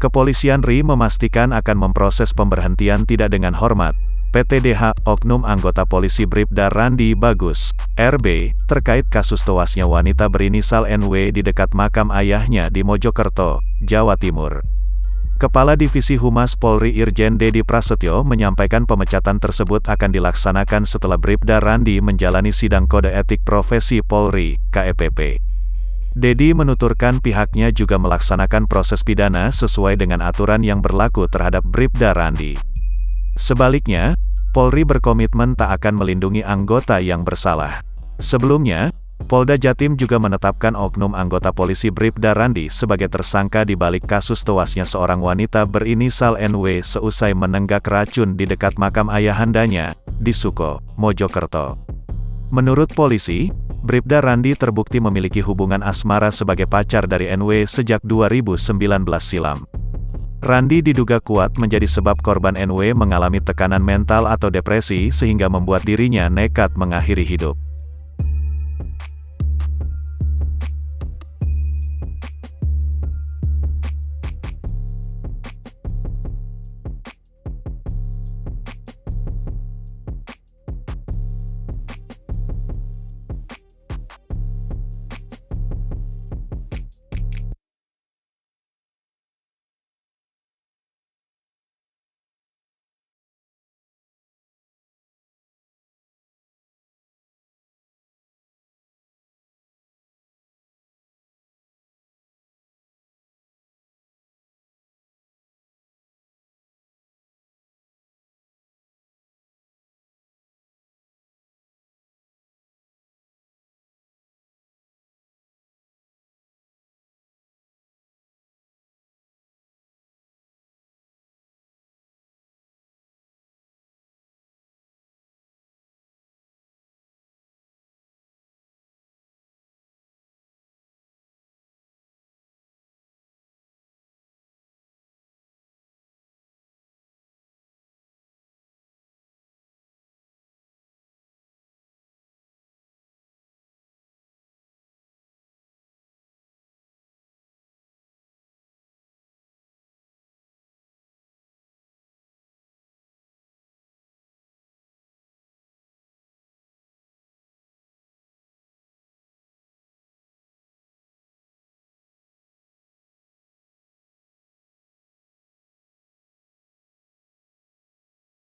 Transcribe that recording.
Kepolisian RI memastikan akan memproses pemberhentian tidak dengan hormat PTDH, oknum anggota polisi Bribda Randi Bagus, RB, terkait kasus tewasnya wanita berinisial NW di dekat makam ayahnya di Mojokerto, Jawa Timur. Kepala Divisi Humas Polri Irjen Dedi Prasetyo menyampaikan pemecatan tersebut akan dilaksanakan setelah Bribda Randi menjalani sidang kode etik profesi Polri, KEPP. Dedi menuturkan pihaknya juga melaksanakan proses pidana sesuai dengan aturan yang berlaku terhadap Bribda Randi. Sebaliknya, Polri berkomitmen tak akan melindungi anggota yang bersalah. Sebelumnya, Polda Jatim juga menetapkan oknum anggota polisi Bribda Randi sebagai tersangka di balik kasus tewasnya seorang wanita berinisial NW seusai menenggak racun di dekat makam ayahandanya, di Suko, Mojokerto. Menurut polisi, Bribda Randi terbukti memiliki hubungan asmara sebagai pacar dari NW sejak 2019 silam. Randi diduga kuat menjadi sebab korban NW mengalami tekanan mental atau depresi sehingga membuat dirinya nekat mengakhiri hidup.